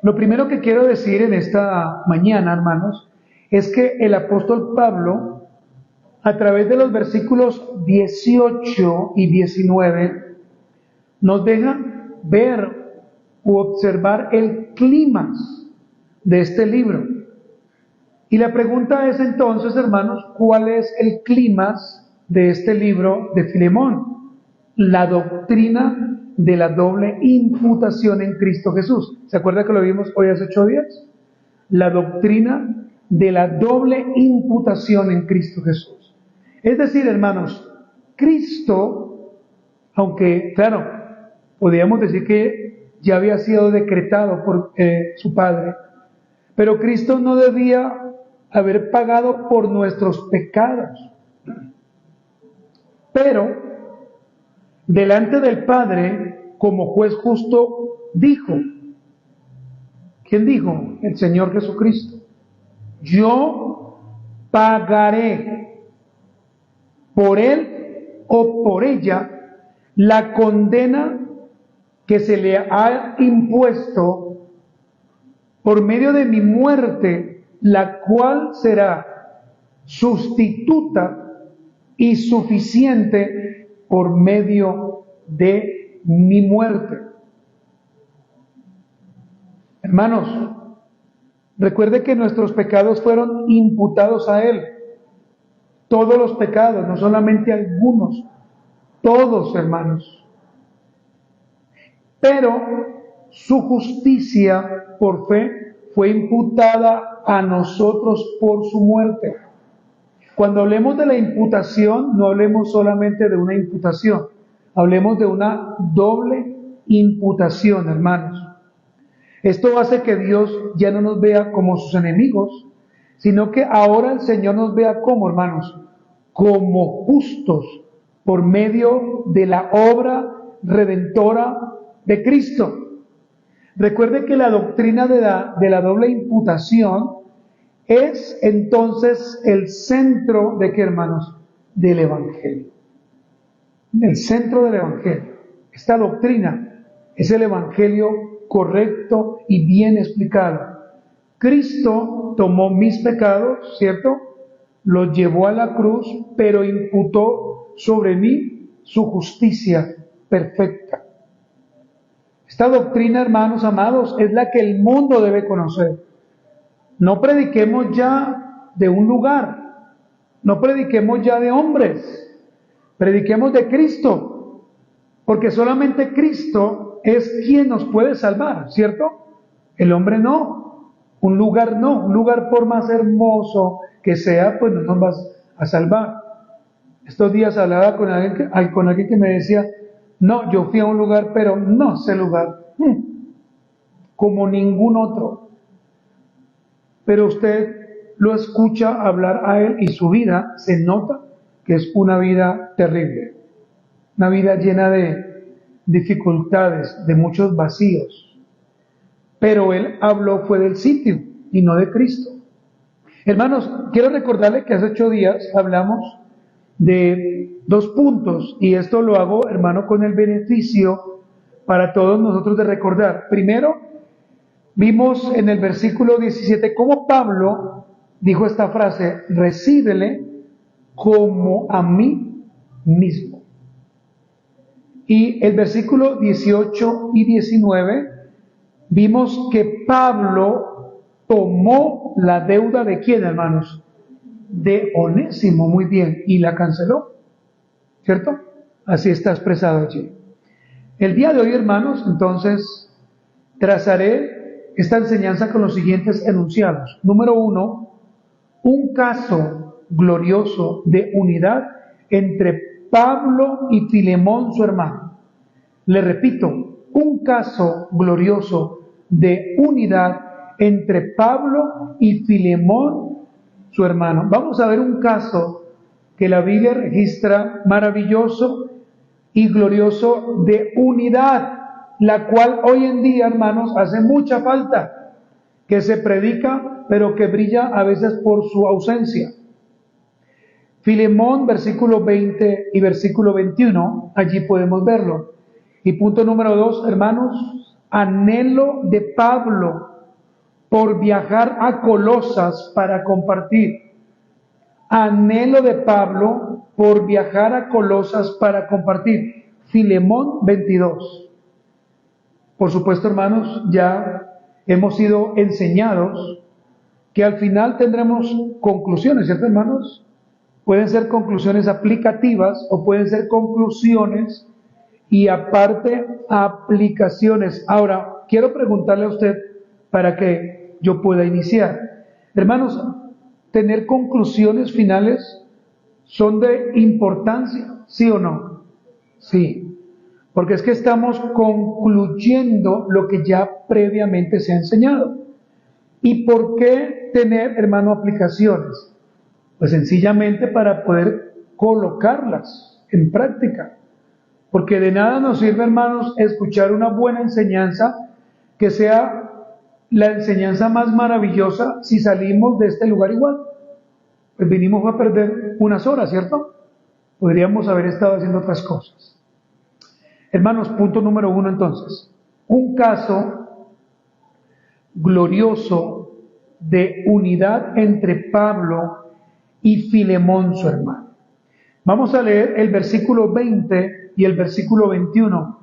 Lo primero que quiero decir en esta mañana, hermanos, es que el apóstol Pablo, a través de los versículos 18 y 19, nos deja ver u observar el clímax de este libro. Y la pregunta es entonces, hermanos, ¿cuál es el clímax de este libro de Filemón? La doctrina de la doble imputación en Cristo Jesús. ¿Se acuerda que lo vimos hoy hace 8 días? La doctrina de la doble imputación en Cristo Jesús. Es decir, hermanos, Cristo, aunque, claro, podríamos decir que ya había sido decretado por su Padre, pero Cristo no debía haber pagado por nuestros pecados. Pero delante del Padre, como juez justo, dijo, ¿quién dijo? El Señor Jesucristo. Yo pagaré por él o por ella la condena que se le ha impuesto por medio de mi muerte, la cual será sustituta y suficiente por medio de mi muerte. Hermanos, recuerde que nuestros pecados fueron imputados a Él. Todos los pecados, no solamente algunos, todos, hermanos. Pero su justicia por fe fue imputada a nosotros por su muerte. Cuando hablemos de la imputación, no hablemos solamente de una imputación, hablemos de una doble imputación, hermanos. Esto hace que Dios ya no nos vea como sus enemigos, sino que ahora el Señor nos vea como, hermanos, como justos por medio de la obra redentora de Cristo. Recuerde que la doctrina de la doble imputación es entonces el centro de qué, hermanos, del Evangelio. El centro del Evangelio. Esta doctrina es el Evangelio correcto y bien explicado. Cristo tomó mis pecados, ¿cierto? Los llevó a la cruz, pero imputó sobre mí su justicia perfecta. Esta doctrina, hermanos amados, es la que el mundo debe conocer. No prediquemos ya de un lugar, no prediquemos ya de hombres, prediquemos de Cristo, porque solamente Cristo es quien nos puede salvar, ¿cierto? El hombre no, un lugar por más hermoso que sea, pues no nos va a salvar. Estos días hablaba con alguien que me decía, no, yo fui a un lugar, pero no ese lugar, como ningún otro. Pero usted lo escucha hablar a él y su vida se nota que es una vida terrible, una vida llena de dificultades, de muchos vacíos. Pero él habló fue del sitio y no de Cristo. Hermanos, quiero recordarle que hace 8 días hablamos de 2 puntos, y esto lo hago, hermano, con el beneficio para todos nosotros de recordar. Primero, vimos en el versículo 17 cómo Pablo dijo esta frase: recíbele como a mí mismo. Y el versículo 18 y 19 vimos que Pablo tomó la deuda de ¿quién, hermanos? De Onésimo, muy bien, y la canceló, ¿cierto? Así está expresado allí. El día de hoy, hermanos, entonces trazaré esta enseñanza con los siguientes enunciados. Número 1, un caso glorioso de unidad entre Pablo y Filemón, su hermano. Le repito, un caso glorioso de unidad entre Pablo y Filemón, su hermano. Vamos a ver un caso que la Biblia registra maravilloso y glorioso de unidad, la cual hoy en día, hermanos, hace mucha falta, que se predica, pero que brilla a veces por su ausencia. Filemón, versículo 20 y versículo 21, allí podemos verlo. Y punto número 2, hermanos, anhelo de Pablo por viajar a Colosas para compartir. Anhelo de Pablo por viajar a Colosas para compartir. Filemón 22. Por supuesto, hermanos, ya hemos sido enseñados que al final tendremos conclusiones, ¿cierto, hermanos? Pueden ser conclusiones aplicativas o pueden ser conclusiones y aparte aplicaciones. Ahora, quiero preguntarle a usted para que yo pueda iniciar. Hermanos, ¿tener conclusiones finales son de importancia? ¿Sí o no? Sí. Porque es que estamos concluyendo lo que ya previamente se ha enseñado. ¿Y por qué tener, hermano, aplicaciones? Pues sencillamente para poder colocarlas en práctica. Porque de nada nos sirve, hermanos, escuchar una buena enseñanza, que sea la enseñanza más maravillosa, si salimos de este lugar igual. Pues vinimos a perder unas horas, ¿cierto? Podríamos haber estado haciendo otras cosas. Hermanos, punto número 1 entonces. Un caso glorioso de unidad entre Pablo y Filemón, su hermano. Vamos a leer el versículo 20 y el versículo 21.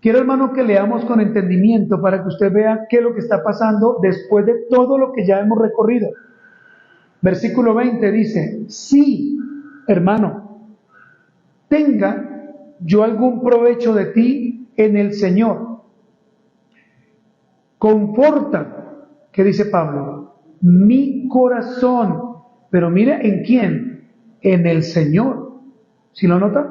Quiero, hermano, que leamos con entendimiento para que usted vea qué es lo que está pasando después de todo lo que ya hemos recorrido. Versículo 20 dice: sí, hermano, tenga yo algún provecho de ti en el Señor. Conforta, ¿qué dice Pablo? Mi corazón. Pero mire, ¿en quién? En el Señor. ¿Sí lo nota?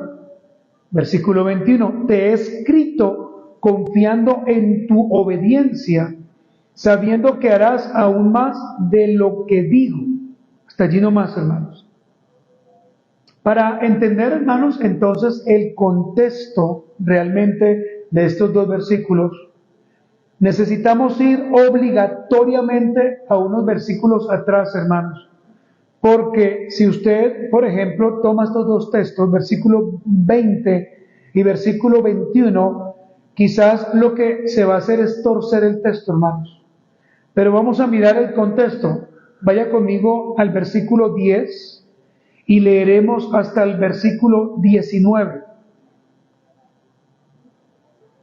Versículo 21. Te he escrito confiando en tu obediencia, sabiendo que harás aún más de lo que digo. Hasta allí nomás, hermanos. Para entender, hermanos, entonces el contexto realmente de estos dos versículos, necesitamos ir obligatoriamente a unos versículos atrás, hermanos. Porque si usted, por ejemplo, toma estos dos textos, versículo 20 y versículo 21, quizás lo que se va a hacer es torcer el texto, hermanos. Pero vamos a mirar el contexto. Vaya conmigo al versículo 10 y leeremos hasta el versículo 19.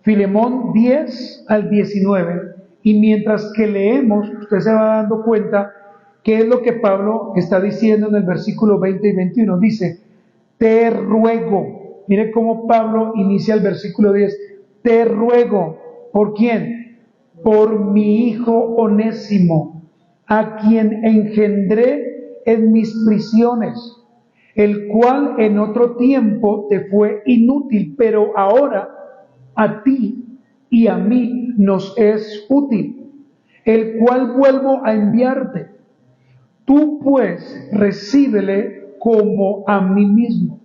Filemón 10 al 19. Y mientras que leemos, usted se va dando cuenta qué es lo que Pablo está diciendo en el versículo 20 y 21. Dice: te ruego. Mire cómo Pablo inicia el versículo 10. Te ruego. ¿Por quién? Por mi hijo Onésimo, a quien engendré en mis prisiones, el cual en otro tiempo te fue inútil, pero ahora a ti y a mí nos es útil, el cual vuelvo a enviarte. Tú pues recíbele como a mí mismo.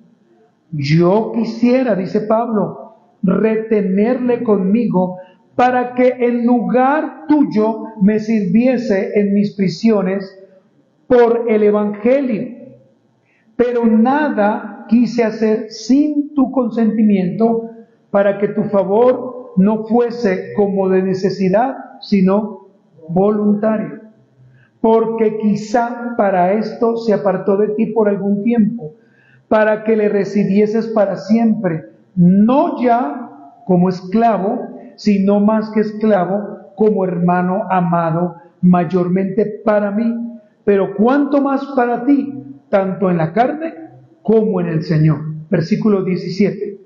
Yo quisiera, dice Pablo, retenerle conmigo para que en lugar tuyo me sirviese en mis prisiones por el Evangelio. Pero nada quise hacer sin tu consentimiento, para que tu favor no fuese como de necesidad, sino voluntario. Porque quizá para esto se apartó de ti por algún tiempo, para que le recibieses para siempre, no ya como esclavo, sino más que esclavo, como hermano amado, mayormente para mí, pero cuánto más para ti, tanto en la carne como en el Señor. Versículo 17.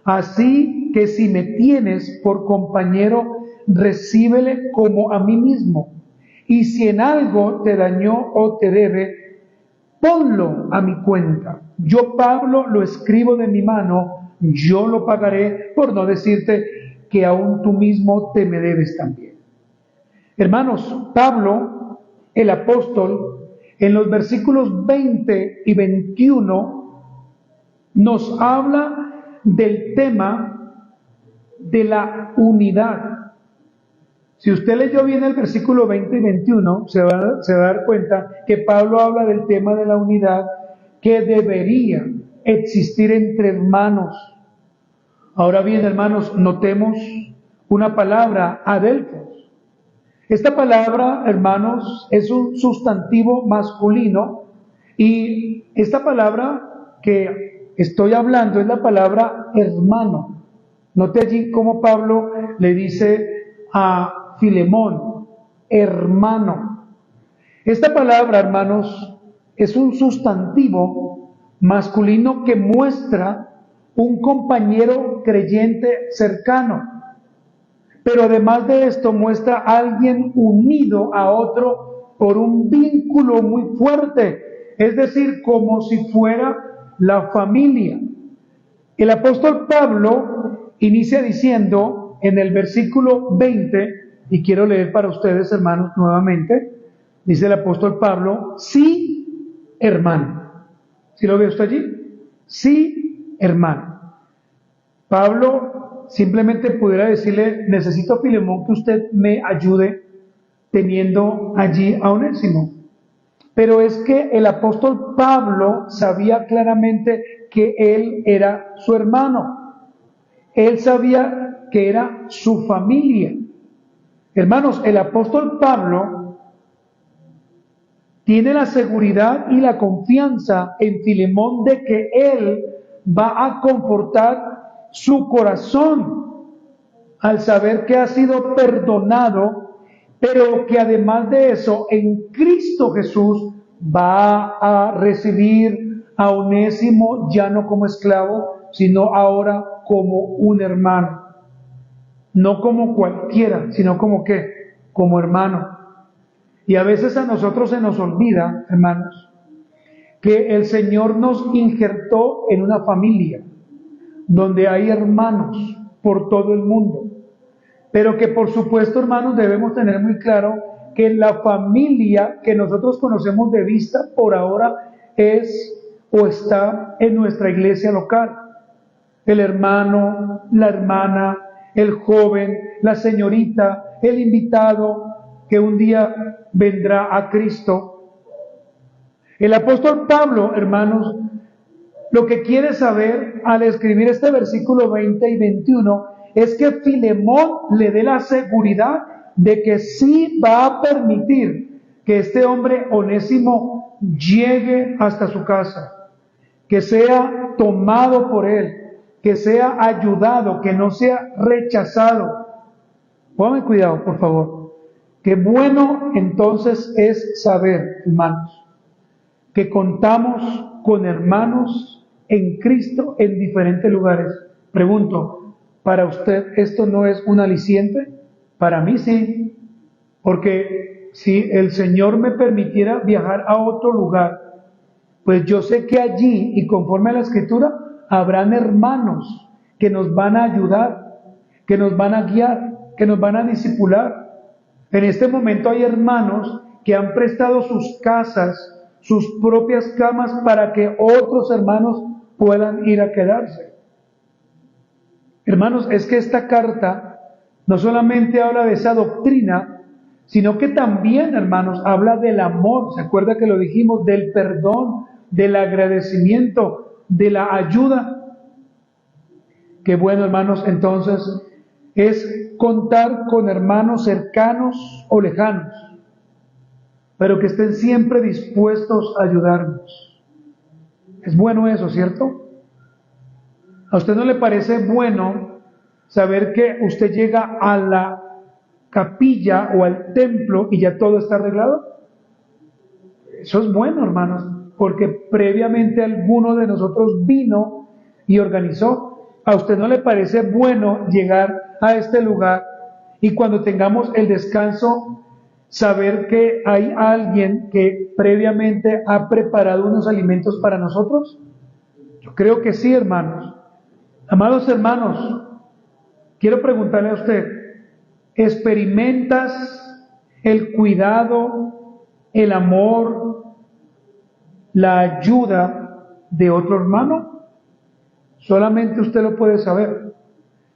Así que si me tienes por compañero, recíbele como a mí mismo. Y si en algo te dañó o te debe, ponlo a mi cuenta. Yo, Pablo, lo escribo de mi mano, yo lo pagaré, por no decirte que aún tú mismo te me debes también. Hermanos, Pablo, el apóstol, en los versículos 20 y 21, nos habla del tema de la unidad. Si usted leyó bien el versículo 20 y 21, se va a dar cuenta que Pablo habla del tema de la unidad que debería existir entre hermanos. Ahora bien, hermanos, notemos una palabra, adelphos. Esta palabra, hermanos, es un sustantivo masculino y esta palabra que estoy hablando es la palabra hermano. Note allí cómo Pablo le dice a Filemón, hermano. Esta palabra, hermanos, es un sustantivo masculino que muestra un compañero creyente cercano. Pero además de esto muestra a alguien unido a otro por un vínculo muy fuerte, es decir, como si fuera la familia. El apóstol Pablo inicia diciendo en el versículo 20, y quiero leer para ustedes, hermanos, nuevamente, dice el apóstol Pablo, sí, hermano. ¿Sí lo ve usted allí? Sí, hermano. Pablo simplemente pudiera decirle, necesito, Filemón, que usted me ayude teniendo allí a Onésimo. Pero es que el apóstol Pablo sabía claramente que él era su hermano. Él sabía que era su familia. Hermanos, el apóstol Pablo tiene la seguridad y la confianza en Filemón de que él va a confortar su corazón al saber que ha sido perdonado, pero que además de eso, en Cristo Jesús va a recibir a Onésimo ya no como esclavo, sino ahora como un hermano. No como cualquiera, sino como ¿qué? Como hermano. Y a veces a nosotros se nos olvida, hermanos, que el Señor nos injertó en una familia donde hay hermanos por todo el mundo. Pero que por supuesto, hermanos, debemos tener muy claro que la familia que nosotros conocemos de vista por ahora es o está en nuestra iglesia local. El hermano, la hermana, el joven, la señorita, el invitado que un día vendrá a Cristo. El apóstol Pablo, hermanos, lo que quiere saber al escribir este versículo 20 y 21 es que Filemón le dé la seguridad de que sí va a permitir que este hombre Onésimo llegue hasta su casa, que sea tomado por él, que sea ayudado, que no sea rechazado. Pónganme cuidado, por favor. Qué bueno entonces es saber, hermanos, que contamos con hermanos en Cristo en diferentes lugares. Pregunto, ¿para usted esto no es un aliciente? Para mí sí, porque si el Señor me permitiera viajar a otro lugar, pues yo sé que allí, y conforme a la Escritura, habrán hermanos que nos van a ayudar, que nos van a guiar, que nos van a discipular. En este momento hay hermanos que han prestado sus casas, sus propias camas, para que otros hermanos puedan ir a quedarse. Hermanos, es que esta carta no solamente habla de esa doctrina, sino que también, hermanos, habla del amor. ¿Se acuerda que lo dijimos? Del perdón, del agradecimiento, de la ayuda. Qué bueno, hermanos, entonces es contar con hermanos cercanos o lejanos, pero que estén siempre dispuestos a ayudarnos. Es bueno eso, ¿cierto? ¿A usted no le parece bueno saber que usted llega a la capilla o al templo y ya todo está arreglado? Eso es bueno, hermanos, porque previamente alguno de nosotros vino y organizó. ¿A usted no le parece bueno llegar a este lugar y cuando tengamos el descanso saber que hay alguien que previamente ha preparado unos alimentos para nosotros? Yo creo que sí, hermanos. Amados hermanos, quiero preguntarle a usted, ¿experimentas el cuidado, el amor, la ayuda de otro hermano? Solamente usted lo puede saber.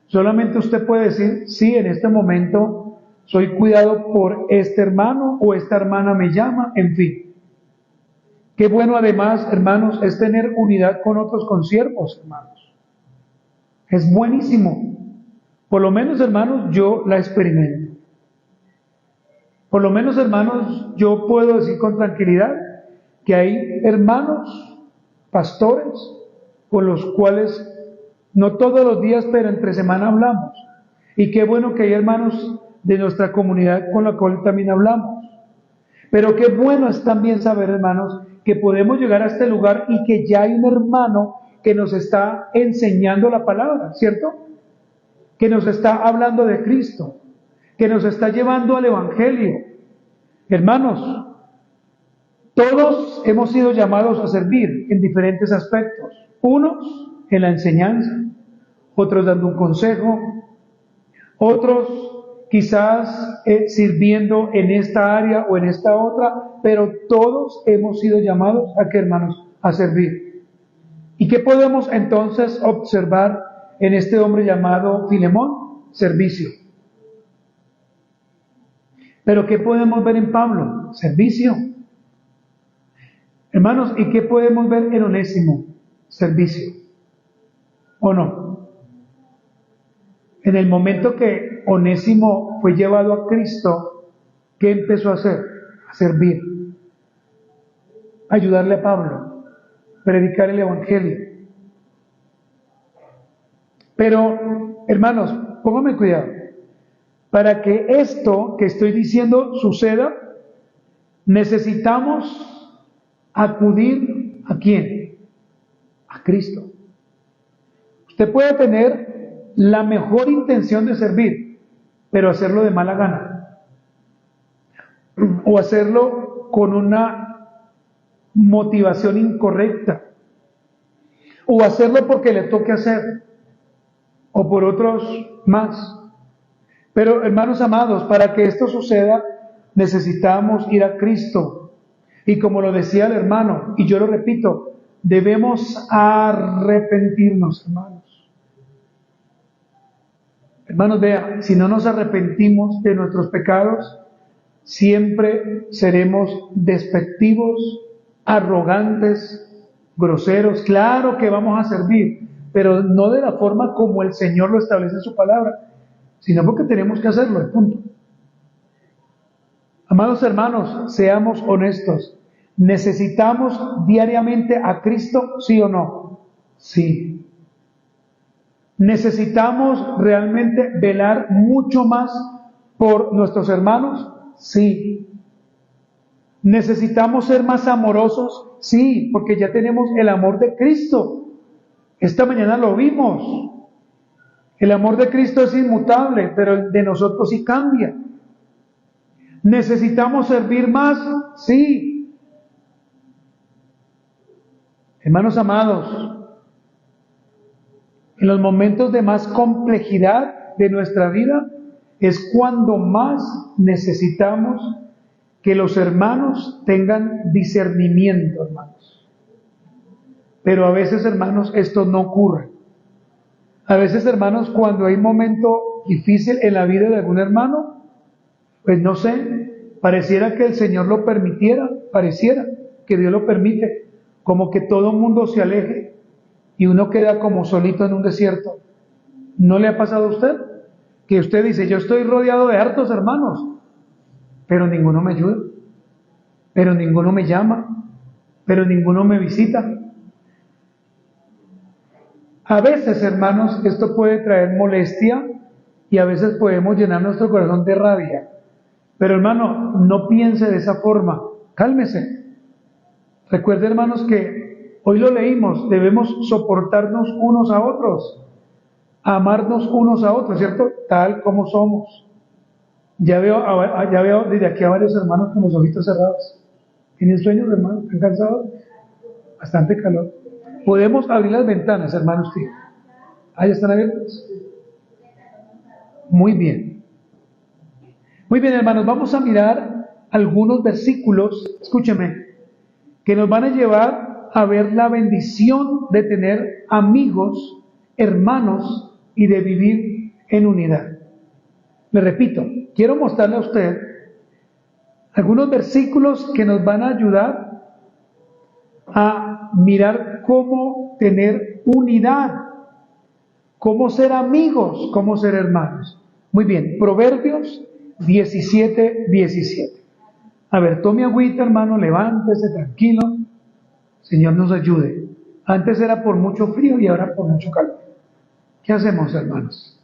Solamente usted puede decir, sí, en este momento soy cuidado por este hermano o esta hermana me llama, en fin. Qué bueno además, hermanos, es tener unidad con otros consiervos, hermanos. Es buenísimo. Por lo menos, hermanos, yo la experimento. Por lo menos, hermanos, yo puedo decir con tranquilidad que hay hermanos, pastores, con los cuales no todos los días, pero entre semana hablamos. Y qué bueno que hay hermanos de nuestra comunidad con la cual también hablamos. Pero qué bueno es también saber, hermanos, que podemos llegar a este lugar y que ya hay un hermano que nos está enseñando la palabra, ¿cierto? Que nos está hablando de Cristo, que nos está llevando al Evangelio. Hermanos, todos hemos sido llamados a servir en diferentes aspectos. Unos en la enseñanza, otros dando un consejo, otros quizás sirviendo en esta área o en esta otra, pero todos hemos sido llamados a que, hermanos, a servir. ¿Y qué podemos entonces observar en este hombre llamado Filemón? Servicio. ¿Pero qué podemos ver en Pablo? Servicio. Hermanos, ¿y qué podemos ver en Onésimo? Servicio. ¿O no? En el momento que Onésimo fue llevado a Cristo, ¿qué empezó a hacer? A servir. Ayudarle a Pablo. Predicar el Evangelio. Pero, hermanos, pónganme cuidado. Para que esto que estoy diciendo suceda, necesitamos acudir ¿a quién? A Cristo. Usted puede tener la mejor intención de servir, pero hacerlo de mala gana. O hacerlo con una motivación incorrecta. O hacerlo porque le toque hacer. O por otros más. Pero, hermanos amados, para que esto suceda, necesitamos ir a Cristo. Y como lo decía el hermano, y yo lo repito, debemos arrepentirnos, hermanos. Hermanos, vean, si no nos arrepentimos de nuestros pecados, siempre seremos despectivos, arrogantes, groseros. Claro que vamos a servir, pero no de la forma como el Señor lo establece en su palabra, sino porque tenemos que hacerlo, punto. Amados hermanos, seamos honestos. ¿Necesitamos diariamente a Cristo, sí o no? Sí. ¿Necesitamos realmente velar mucho más por nuestros hermanos? Sí. ¿Necesitamos ser más amorosos? Sí, porque ya tenemos el amor de Cristo. Esta mañana lo vimos. El amor de Cristo es inmutable, pero el de nosotros sí cambia. ¿Necesitamos servir más? Sí. Hermanos amados, en los momentos de más complejidad de nuestra vida es cuando más necesitamos que los hermanos tengan discernimiento, hermanos. Pero a veces, hermanos, esto no ocurre. A veces, hermanos, cuando hay un momento difícil en la vida de algún hermano, pues no sé, pareciera que el Señor lo permitiera, pareciera que Dios lo permite, como que todo el mundo se aleje y uno queda como solito en un desierto. ¿No le ha pasado a usted? Que usted dice, yo estoy rodeado de hartos hermanos, pero ninguno me ayuda, pero ninguno me llama, pero ninguno me visita. A veces, hermanos, esto puede traer molestia y a veces podemos llenar nuestro corazón de rabia. Pero, hermano, no piense de esa forma. Cálmese. Recuerde, hermanos, que hoy lo leímos, debemos soportarnos unos a otros, amarnos unos a otros, ¿cierto? Tal como somos. Ya veo desde aquí a varios hermanos con los ojitos cerrados. ¿Tienen sueños, hermanos? ¿Están cansados? Bastante calor. Podemos abrir las ventanas, hermanos. ¿Sí? ¿Ah, ya están abiertas? Muy bien. Muy bien, hermanos. Vamos a mirar algunos versículos, escúcheme, que nos van a llevar a ver la bendición de tener amigos, hermanos y de vivir en unidad. Le repito, quiero mostrarle a usted algunos versículos que nos van a ayudar a mirar cómo tener unidad, cómo ser amigos, cómo ser hermanos. Muy bien, Proverbios 17:17. A ver, tome agüita, hermano, levántese tranquilo. Señor nos ayude. Antes era por mucho frío y ahora por mucho calor. ¿Qué hacemos, hermanos?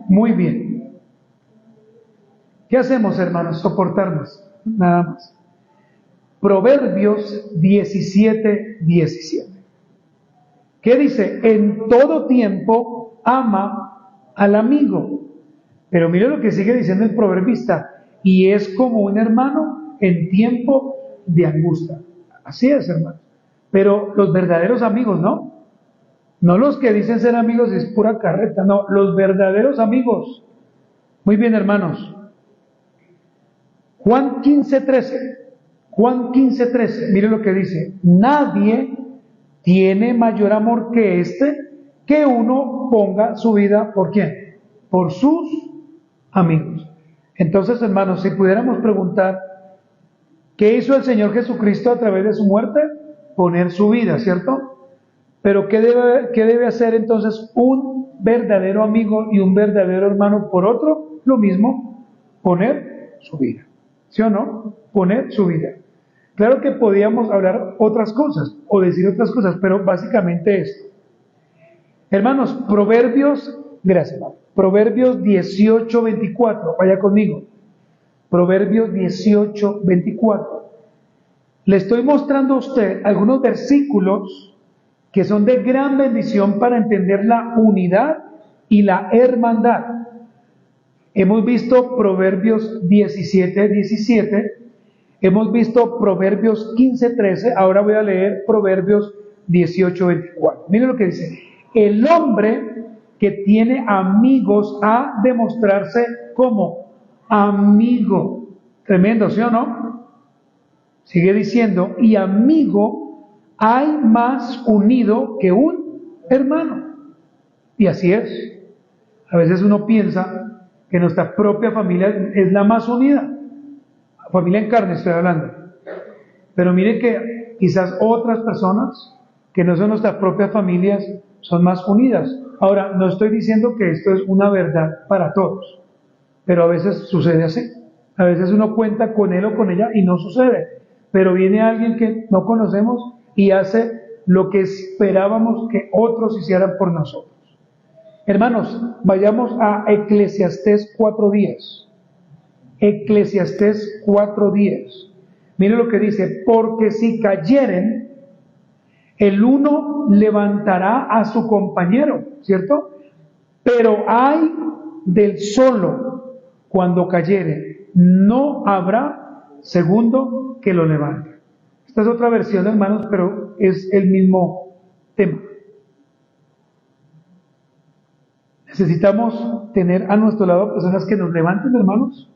Muy bien. ¿Qué hacemos, hermanos? Soportarnos, nada más. Proverbios 17:17. ¿Qué dice? En todo tiempo ama al amigo. Pero mire lo que sigue diciendo el proverbista. Y es como un hermano en tiempo de angustia. Así es, hermano. Pero los verdaderos amigos, ¿no? No los que dicen ser amigos y es pura carreta, no, los verdaderos amigos. Muy bien, hermanos. Juan 15:13. Juan 15:13. Mire lo que dice. Nadie tiene mayor amor que este, que uno ponga su vida, ¿por quién? Por sus amigos. Entonces, hermanos, si pudiéramos preguntar, ¿qué hizo el Señor Jesucristo a través de su muerte? Poner su vida, ¿cierto? Pero ¿qué debe hacer entonces un verdadero amigo y un verdadero hermano por otro? Lo mismo, poner su vida. ¿Sí o no? Poner su vida. Claro que podíamos hablar otras cosas o decir otras cosas, pero básicamente esto. Hermanos, Proverbios 18:24, vaya conmigo. Proverbios 18:24. Le estoy mostrando a usted algunos versículos que son de gran bendición para entender la unidad y la hermandad. Hemos visto Proverbios 17:17, hemos visto Proverbios 15:13, ahora voy a leer Proverbios 18:24. Miren lo que dice. El hombre que tiene amigos ha de mostrarse como amigo. Tremendo, ¿sí o no? Sigue diciendo, y amigo hay más unido que un hermano. Y así es. A veces uno piensa que nuestra propia familia es la más unida. Familia en carne estoy hablando. Pero mire que quizás otras personas que no son nuestras propias familias son más unidas. Ahora, no estoy diciendo que esto es una verdad para todos, pero a veces sucede así. A veces uno cuenta con él o con ella y no sucede. Pero viene alguien que no conocemos y hace lo que esperábamos que otros hicieran por nosotros. Hermanos, vayamos a Eclesiastés 4:10. Eclesiastés 4:10. Mire lo que dice, porque si cayeren, el uno levantará a su compañero, ¿cierto? Pero ay del solo cuando cayere, no habrá segundo que lo levante. Esta es otra versión, hermanos, pero es el mismo tema. ¿Necesitamos tener a nuestro lado personas que nos levanten, hermanos?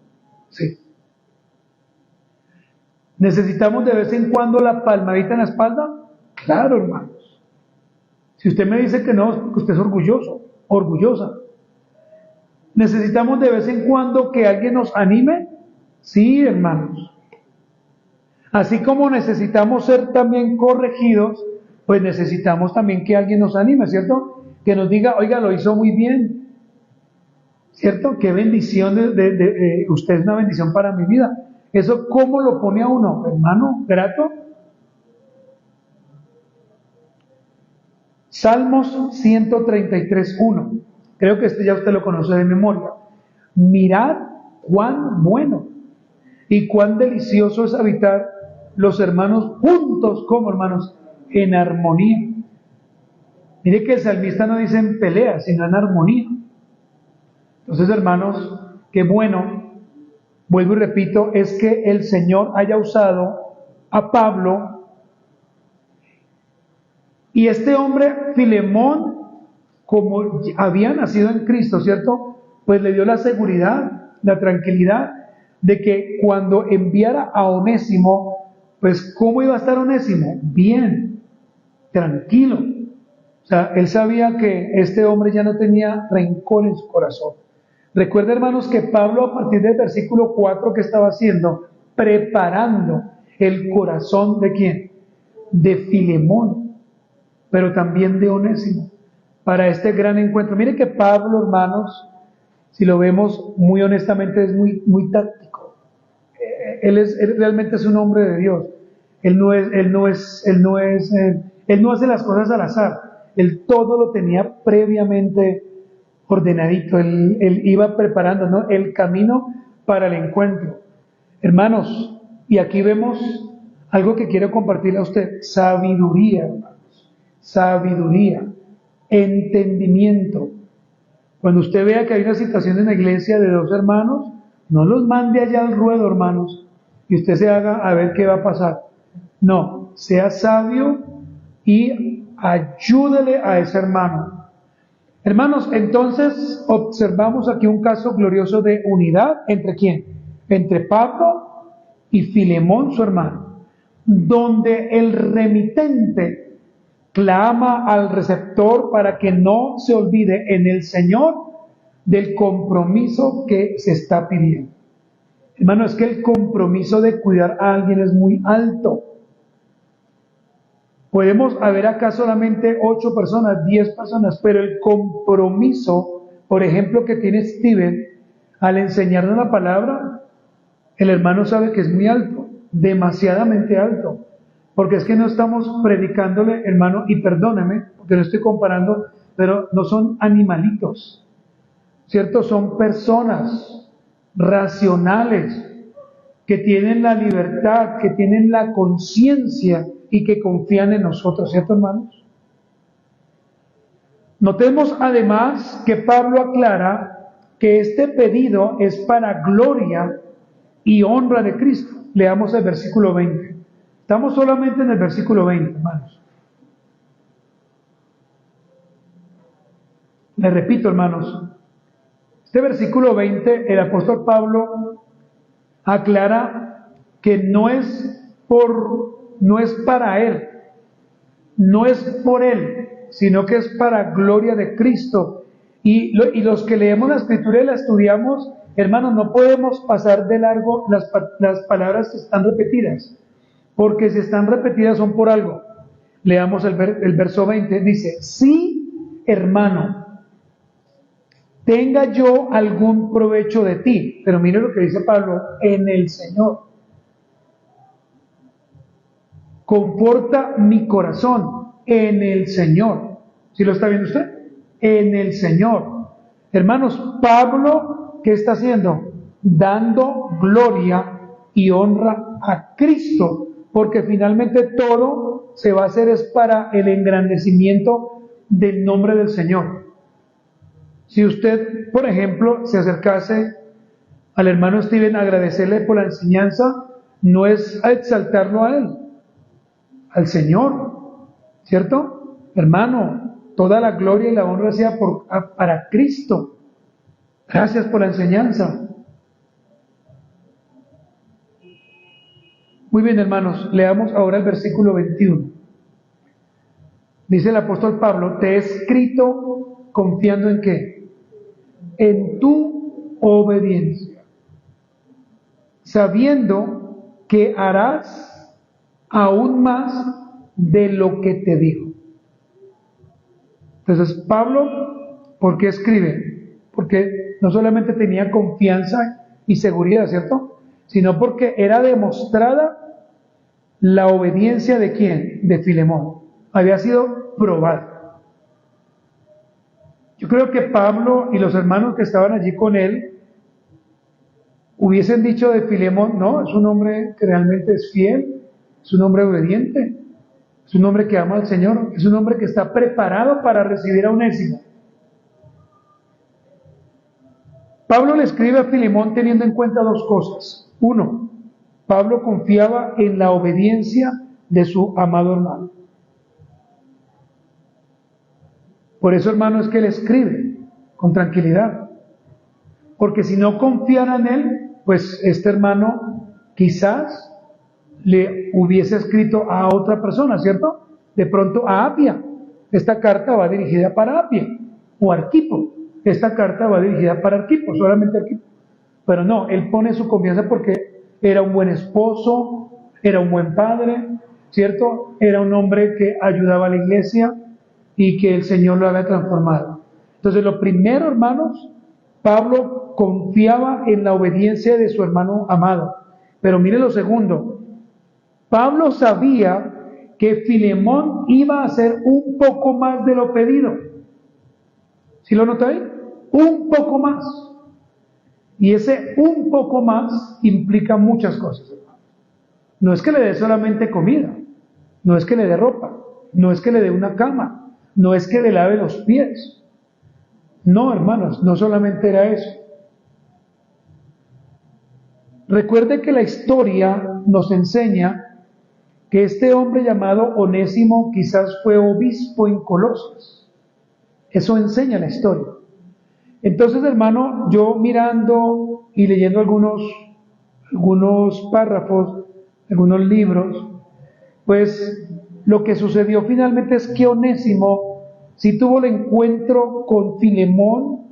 Sí. ¿Necesitamos de vez en cuando la palmadita en la espalda? Claro, hermanos. Si usted me dice que no, es porque usted es orgulloso, orgullosa. ¿Necesitamos de vez en cuando que alguien nos anime? Sí, hermanos. Así como necesitamos ser también corregidos, pues necesitamos también que alguien nos anime, ¿cierto? Que nos diga, oiga, lo hizo muy bien, ¿cierto? Qué bendición, usted es una bendición para mi vida. ¿Eso cómo lo pone a uno, hermano? ¿Grato? Salmos 133:1. Creo que este ya usted lo conoce de memoria. Mirad cuán bueno y cuán delicioso es habitar los hermanos juntos, como hermanos, en armonía. Mire que el salmista no dice en pelea, sino en armonía. Entonces, hermanos, qué bueno, vuelvo y repito, es que el Señor haya usado a Pablo y este hombre, Filemón, como había nacido en Cristo, ¿cierto? Pues le dio la seguridad, la tranquilidad de que cuando enviara a Onésimo, pues ¿cómo iba a estar Onésimo? Bien, tranquilo. O sea, él sabía que este hombre ya no tenía rencor en su corazón. Recuerda, hermanos, que Pablo a partir del versículo 4 que estaba haciendo, preparando el corazón de ¿quién? De Filemón, pero también de Onésimo, para este gran encuentro. Mire que Pablo, hermanos, Si lo vemos muy honestamente, es muy táctico. Él realmente es un hombre de Dios. Él no hace las cosas al azar. Él todo lo tenía previamente ordenadito. Él iba preparando, ¿no?, el camino para el encuentro. Hermanos, y aquí vemos algo que quiero compartirle a usted: sabiduría, hermanos, sabiduría, entendimiento. Cuando usted vea que hay una situación en la iglesia de dos hermanos, no los mande allá al ruedo, hermanos, y usted se haga a ver qué va a pasar. No, sea sabio y ayúdele a ese hermano. Hermanos, entonces observamos aquí un caso glorioso de unidad. ¿Entre quién? Entre Pablo y Filemón, su hermano, donde el remitente clama al receptor para que no se olvide en el Señor del compromiso que se está pidiendo. Hermano, es que el compromiso de cuidar a alguien es muy alto. Podemos haber acá solamente 8 personas, 10 personas, pero el compromiso, por ejemplo, que tiene Steven al enseñarnos la palabra, el hermano sabe que es muy alto, demasiadamente alto, porque es que no estamos predicándole, hermano, y perdóneme, porque no estoy comparando, pero no son animalitos, ¿cierto? Son personas racionales, que tienen la libertad, que tienen la conciencia y que confían en nosotros, ¿cierto, hermanos? Notemos además que Pablo aclara que este pedido es para gloria y honra de Cristo. Leamos el versículo 20. Estamos solamente en el versículo 20, hermanos. Les repito, hermanos, este versículo 20, el apóstol Pablo aclara que no es para él, no es por él, sino que es para gloria de Cristo. Y los que leemos la Escritura y la estudiamos, hermanos, no podemos pasar de largo las palabras que están repetidas, porque si están repetidas son por algo. Leamos el verso 20, dice: sí, hermano, tenga yo algún provecho de ti. Pero mire lo que dice Pablo: en el Señor. Conforta mi corazón en el Señor. ¿Sí lo está viendo usted? En el Señor. Hermanos, Pablo, ¿qué está haciendo? Dando gloria y honra a Cristo, porque finalmente todo se va a hacer es para el engrandecimiento del nombre del Señor. Si usted, por ejemplo, se acercase al hermano Steven a agradecerle por la enseñanza, no es a exaltarlo a él, al Señor, ¿cierto? Hermano, toda la gloria y la honra sea para Cristo. Gracias por la enseñanza. Muy bien, hermanos, leamos ahora el versículo 21. Dice el apóstol Pablo: te he escrito confiando ¿en qué? En tu obediencia, sabiendo que harás aún más de lo que te digo. Entonces, Pablo, ¿por qué escribe? Porque no solamente tenía confianza y seguridad, ¿cierto?, sino porque era demostrada la obediencia de ¿quién? De Filemón. Había sido probada. Yo creo que Pablo y los hermanos que estaban allí con él hubiesen dicho de Filemón: no, es un hombre que realmente es fiel, es un hombre obediente, es un hombre que ama al Señor, es un hombre que está preparado para recibir a Onésimo. Pablo le escribe a Filemón teniendo en cuenta 2 cosas. 1, Pablo confiaba en la obediencia de su amado hermano. Por eso, hermano, es que él escribe con tranquilidad. Porque si no confiara en él, pues este hermano quizás le hubiese escrito a otra persona, ¿cierto? De pronto a Apia. Esta carta va dirigida para Apia. O Arquipo. Esta carta va dirigida para Arquipo, solamente Arquipo. Pero no, él pone su confianza porque era un buen esposo, era un buen padre, ¿cierto? Era un hombre que ayudaba a la iglesia y que el Señor lo había transformado. Entonces, lo primero, hermanos, Pablo confiaba en la obediencia de su hermano amado. Pero mire lo segundo, Pablo sabía que Filemón iba a hacer un poco más de lo pedido. ¿Sí lo nota ahí? Un poco más. Y ese un poco más implica muchas cosas, hermano. No es que le dé solamente comida, no es que le dé ropa, no es que le dé una cama, no es que le lave los pies. No, hermanos, no solamente era eso. Recuerde que la historia nos enseña que este hombre llamado Onésimo quizás fue obispo en Colosas. Eso enseña la historia. Entonces, hermano, yo mirando y leyendo algunos párrafos, algunos libros, pues lo que sucedió finalmente es que Onésimo sí tuvo el encuentro con Filemón,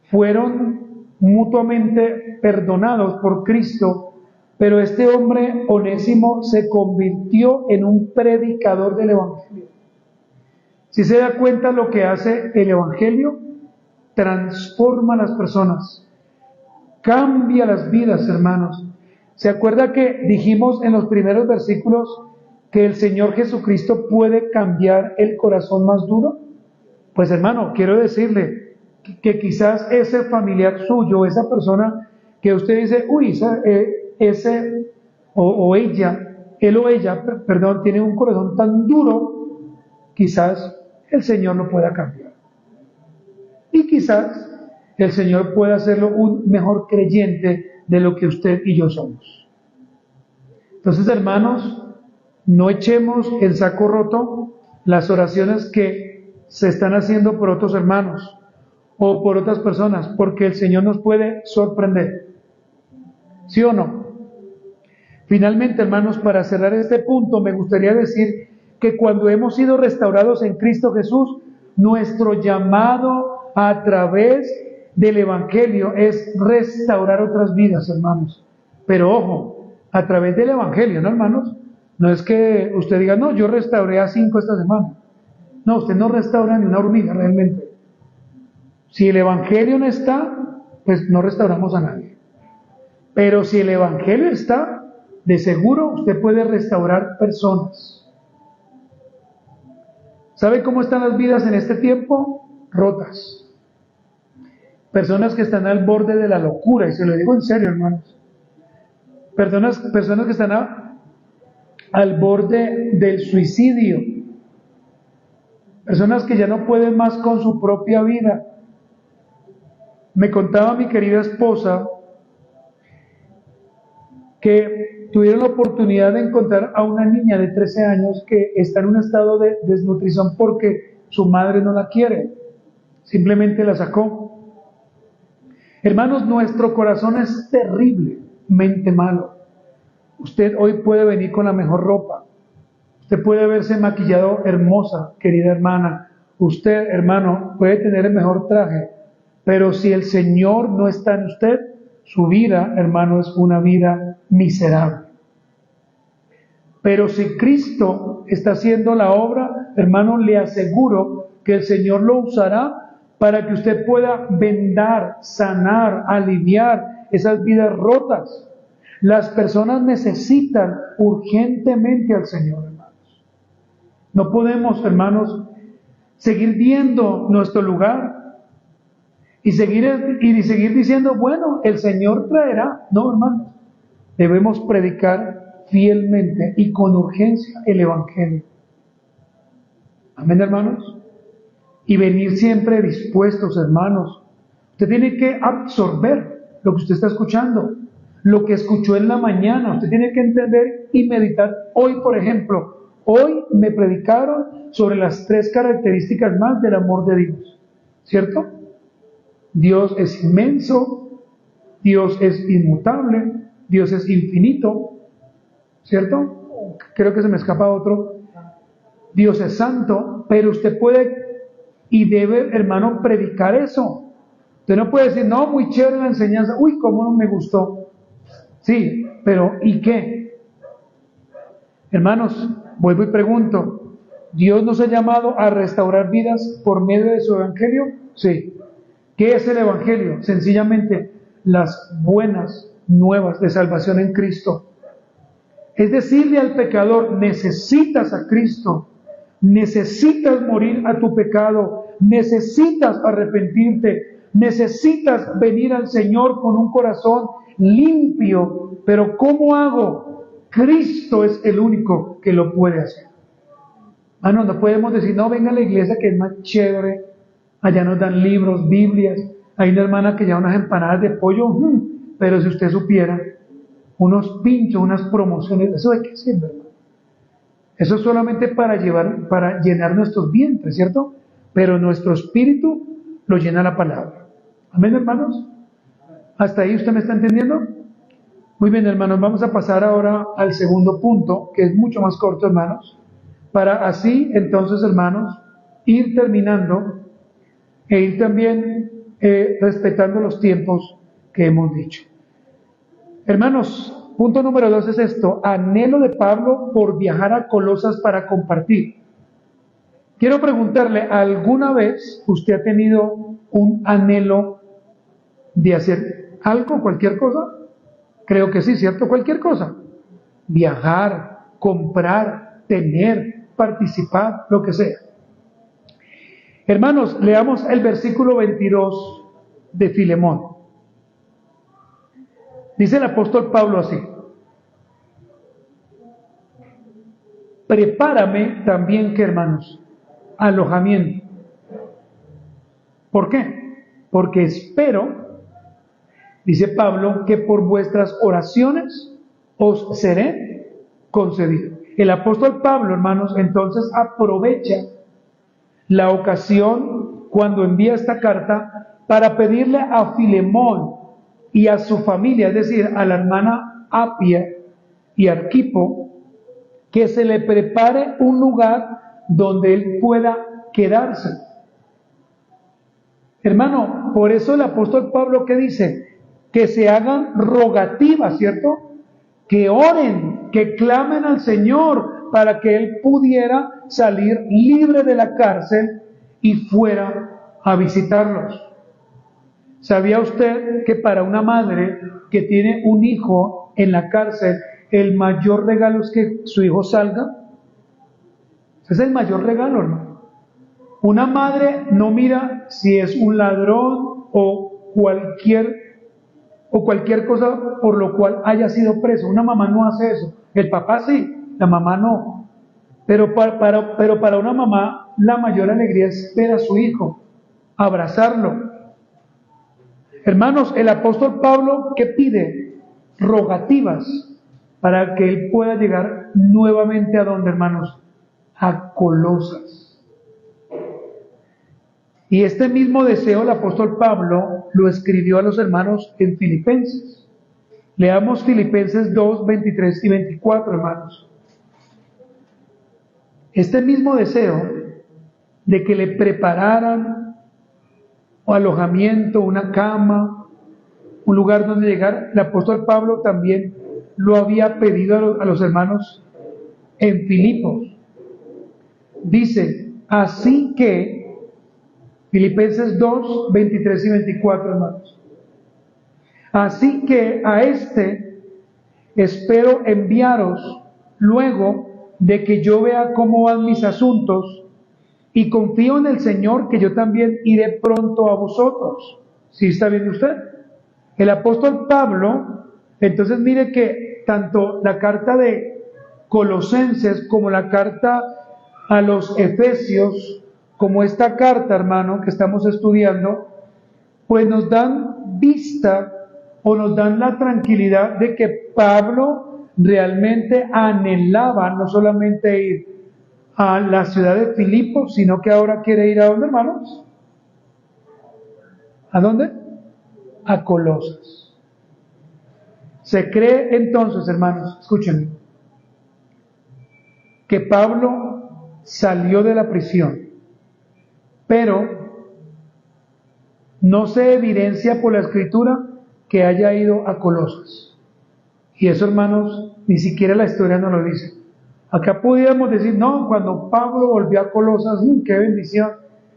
fueron mutuamente perdonados por Cristo, pero este hombre Onésimo se convirtió en un predicador del Evangelio. Si se da cuenta lo que hace el Evangelio, transforma a las personas, cambia las vidas, hermanos. ¿Se acuerda que dijimos en los primeros versículos que el Señor Jesucristo puede cambiar el corazón más duro? Pues hermano, quiero decirle que quizás ese familiar suyo, esa persona que usted dice, uy, ese o ella, él o ella, perdón, tiene un corazón tan duro, quizás el Señor lo pueda cambiar. Y quizás el Señor pueda hacerlo un mejor creyente de lo que usted y yo somos. Entonces, hermanos, no echemos en saco roto las oraciones que se están haciendo por otros hermanos o por otras personas, porque el Señor nos puede sorprender. ¿Sí o no? Finalmente, hermanos, para cerrar este punto, me gustaría decir que cuando hemos sido restaurados en Cristo Jesús, nuestro llamado a través del Evangelio es restaurar otras vidas, hermanos. Pero ojo, a través del Evangelio, ¿no, hermanos? No es que usted diga, no, yo restauré a 5 esta semana. No, usted no restaura ni una hormiga realmente. Si el Evangelio no está, pues no restauramos a nadie. Pero si el Evangelio está, de seguro usted puede restaurar personas. ¿Sabe cómo están las vidas en este tiempo? Rotas. Personas que están al borde de la locura, y se lo digo en serio, hermanos. Personas que están al borde del suicidio. Personas que ya no pueden más con su propia vida. Me contaba mi querida esposa que tuvieron la oportunidad de encontrar a una niña de 13 años que está en un estado de desnutrición porque su madre no la quiere, simplemente la sacó. Hermanos, nuestro corazón es terriblemente malo. Usted hoy puede venir con la mejor ropa, usted puede verse maquillado hermosa, querida hermana, usted, hermano, puede tener el mejor traje, pero si el Señor no está en usted, su vida, hermano, es una vida miserable. Pero si Cristo está haciendo la obra, hermano, le aseguro que el Señor lo usará para que usted pueda vendar, sanar, aliviar esas vidas rotas. Las personas necesitan urgentemente al Señor, hermanos. No podemos, hermanos, seguir viendo nuestro lugar y seguir diciendo, bueno, el Señor traerá. No, hermanos, debemos predicar fielmente y con urgencia el Evangelio. Amén, hermanos. Y venir siempre dispuestos, hermanos. Usted tiene que absorber lo que usted está escuchando, lo que escuchó en la mañana. Usted tiene que entender y meditar. Hoy, por ejemplo, hoy me predicaron sobre las 3 características más del amor de Dios. ¿Cierto? Dios es inmenso, Dios es inmutable, Dios es infinito, ¿cierto? Creo que se me escapa otro. Dios es santo, pero usted puede y debe, hermano, predicar eso. Usted no puede decir, no, muy chévere la enseñanza, uy, cómo no me gustó. Sí, pero ¿y qué? Hermanos, vuelvo y pregunto, ¿Dios nos ha llamado a restaurar vidas por medio de su evangelio? Sí. ¿Qué es el Evangelio? Sencillamente las buenas nuevas de salvación en Cristo. Es decirle al pecador, necesitas a Cristo, necesitas morir a tu pecado, necesitas arrepentirte, necesitas venir al Señor con un corazón limpio. Pero ¿cómo hago? Cristo es el único que lo puede hacer. No podemos decir, no, venga a la iglesia que es más chévere, allá nos dan libros, Biblias, hay una hermana que lleva unas empanadas de pollo, pero si usted supiera, unos pinchos, unas promociones, ¿eso de qué sirve, hermano? Eso es solamente para llenar nuestros vientres, ¿cierto? Pero nuestro espíritu lo llena la palabra. ¿Amén, hermanos? ¿Hasta ahí usted me está entendiendo? Muy bien, hermanos, vamos a pasar ahora al segundo punto, que es mucho más corto, hermanos, para así, entonces, hermanos, ir terminando e ir también respetando los tiempos que hemos dicho. Hermanos, punto número 2 es esto: anhelo de Pablo por viajar a Colosas para compartir. Quiero preguntarle, ¿alguna vez usted ha tenido un anhelo de hacer algo, cualquier cosa? Creo que sí, ¿cierto? Cualquier cosa. Viajar, comprar, tener, participar, lo que sea. Hermanos, leamos el versículo 22 de Filemón. Dice el apóstol Pablo así: prepárame también, que hermanos, alojamiento. ¿Por qué? Porque espero, dice Pablo, que por vuestras oraciones os seré concedido. El apóstol Pablo, hermanos, entonces aprovecha la ocasión cuando envía esta carta para pedirle a Filemón y a su familia, es decir, a la hermana Apia y Arquipo, que se le prepare un lugar donde él pueda quedarse. Hermano, por eso el apóstol Pablo, ¿qué dice? Que se hagan rogativas, ¿cierto? Que oren, que clamen al Señor para que él pudiera salir libre de la cárcel y fuera a visitarlos. ¿Sabía usted que para una madre que tiene un hijo en la cárcel, el mayor regalo es que su hijo salga? Ese es el mayor regalo, hermano. Una madre no mira si es un ladrón o cualquier cosa por lo cual haya sido preso. Una mamá no hace eso. El papá sí, la mamá no. Pero para una mamá la mayor alegría es ver a su hijo, abrazarlo. Hermanos, el apóstol Pablo, ¿qué pide? Rogativas para que él pueda llegar nuevamente a donde, hermanos, a Colosas. Y este mismo deseo el apóstol Pablo lo escribió a los hermanos en Filipenses. Leamos Filipenses 2, 23 y 24, hermanos. Este mismo deseo de que le prepararan un alojamiento, una cama, un lugar donde llegar, el apóstol Pablo también lo había pedido a los hermanos en Filipos. Dice, así que, Filipenses 2, 23 y 24, hermanos. Así que a este espero enviaros luego de que yo vea cómo van mis asuntos, y confío en el Señor que yo también iré pronto a vosotros. ¿Sí está viendo usted? El apóstol Pablo, entonces mire que tanto la carta de Colosenses como la carta a los Efesios, como esta carta, hermano, que estamos estudiando, pues nos dan vista o nos dan la tranquilidad de que Pablo realmente anhelaba no solamente ir a la ciudad de Filipos, sino que ahora quiere ir ¿a dónde, hermanos? ¿A dónde? A Colosas. Se cree entonces, hermanos, escúchenme, que Pablo salió de la prisión, pero no se evidencia por la escritura que haya ido a Colosas. Y eso, hermanos, ni siquiera la historia nos lo dice. Acá pudiéramos decir, no, cuando Pablo volvió a Colosas, qué bendición,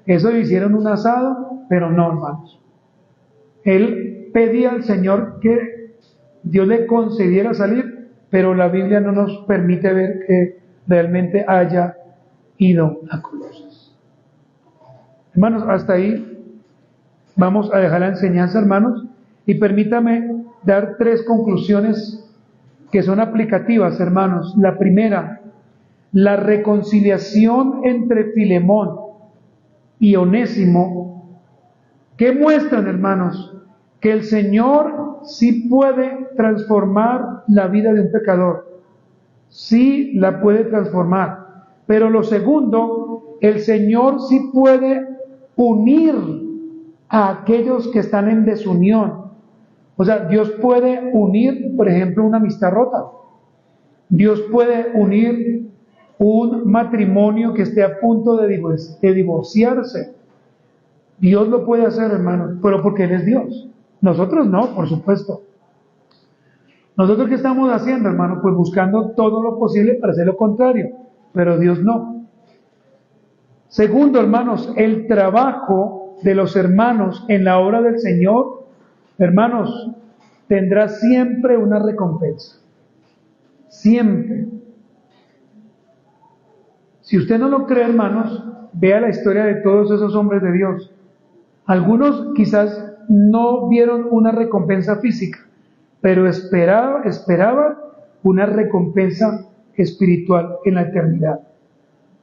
eso le hicieron un asado, pero no, hermanos. Él pedía al Señor que Dios le concediera salir, pero la Biblia no nos permite ver que realmente haya ido a Colosas. Hermanos, hasta ahí vamos a dejar la enseñanza, hermanos, y permítame dar 3 conclusiones que son aplicativas, hermanos. La primera, la reconciliación entre Filemón y Onésimo, que muestran, hermanos, que el Señor sí puede transformar la vida de un pecador, sí la puede transformar. Pero lo segundo, el Señor sí puede unir a aquellos que están en desunión. O sea, Dios puede unir, por ejemplo, una amistad rota. Dios puede unir un matrimonio que esté a punto de divorciarse. Dios lo puede hacer, hermanos, pero porque Él es Dios. Nosotros no, por supuesto. ¿Nosotros qué estamos haciendo, hermanos? Pues buscando todo lo posible para hacer lo contrario, pero Dios no. Segundo, hermanos, el trabajo de los hermanos en la obra del Señor, hermanos, tendrá siempre una recompensa. Siempre. Si usted no lo cree, hermanos, vea la historia de todos esos hombres de Dios. Algunos quizás no vieron una recompensa física, pero esperaban una recompensa espiritual en la eternidad.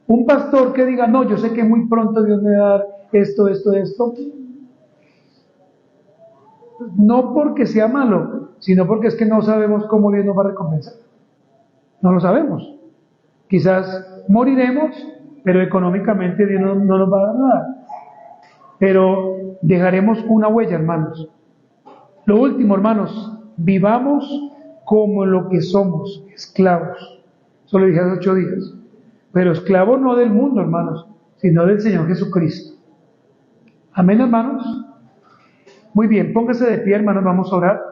Un pastor que diga, no, yo sé que muy pronto Dios me va a dar esto, no porque sea malo, sino porque es que no sabemos cómo Dios nos va a recompensar. No lo sabemos. Quizás moriremos, pero económicamente Dios no nos va a dar nada. Pero dejaremos una huella, hermanos. Lo último, hermanos, vivamos como lo que somos, esclavos. Eso lo dije hace 8 días. Pero esclavos no del mundo, hermanos, sino del Señor Jesucristo. Amén, hermanos. Muy bien, póngase de pie, hermanos, vamos a orar.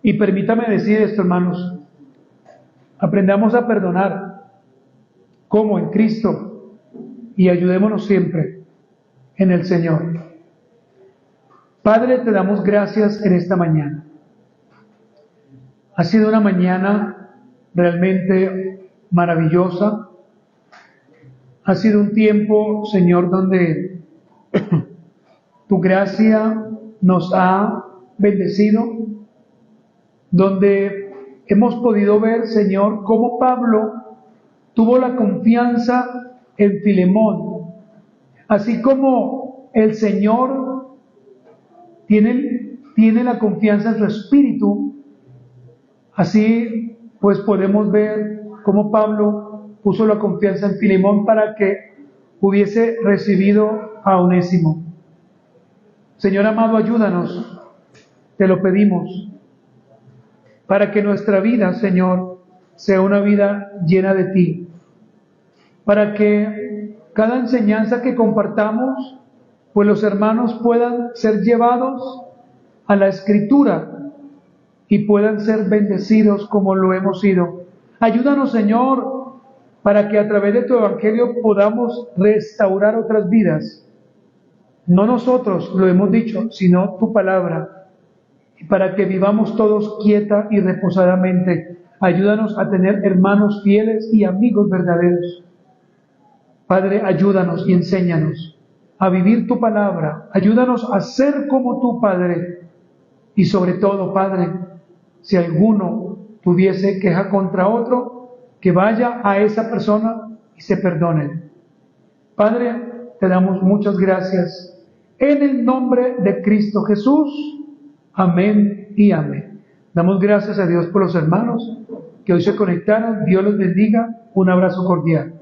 Y permítame decir esto, hermanos. Aprendamos a perdonar, como en Cristo, y ayudémonos siempre en el Señor. Padre, te damos gracias en esta mañana. Ha sido una mañana realmente maravillosa. Ha sido un tiempo, Señor, donde tu gracia nos ha bendecido, donde hemos podido ver, Señor, cómo Pablo tuvo la confianza en Filemón, así como el Señor tiene la confianza en su espíritu. Así pues podemos ver cómo Pablo puso la confianza en Filemón para que hubiese recibido a Onésimo. Señor amado, ayúdanos, te lo pedimos, para que nuestra vida, Señor, sea una vida llena de ti, para que cada enseñanza que compartamos, pues los hermanos puedan ser llevados a la Escritura y puedan ser bendecidos como lo hemos sido. Ayúdanos, Señor, para que a través de tu Evangelio podamos restaurar otras vidas. No nosotros lo hemos dicho, sino tu palabra. Y para que vivamos todos quieta y reposadamente. Ayúdanos a tener hermanos fieles y amigos verdaderos. Padre, ayúdanos y enséñanos a vivir tu palabra. Ayúdanos a ser como tú, Padre. Y sobre todo, Padre, si alguno tuviese queja contra otro, que vaya a esa persona y se perdone. Padre, te damos muchas gracias. En el nombre de Cristo Jesús. Amén y amén. Damos gracias a Dios por los hermanos que hoy se conectaron. Dios los bendiga. Un abrazo cordial.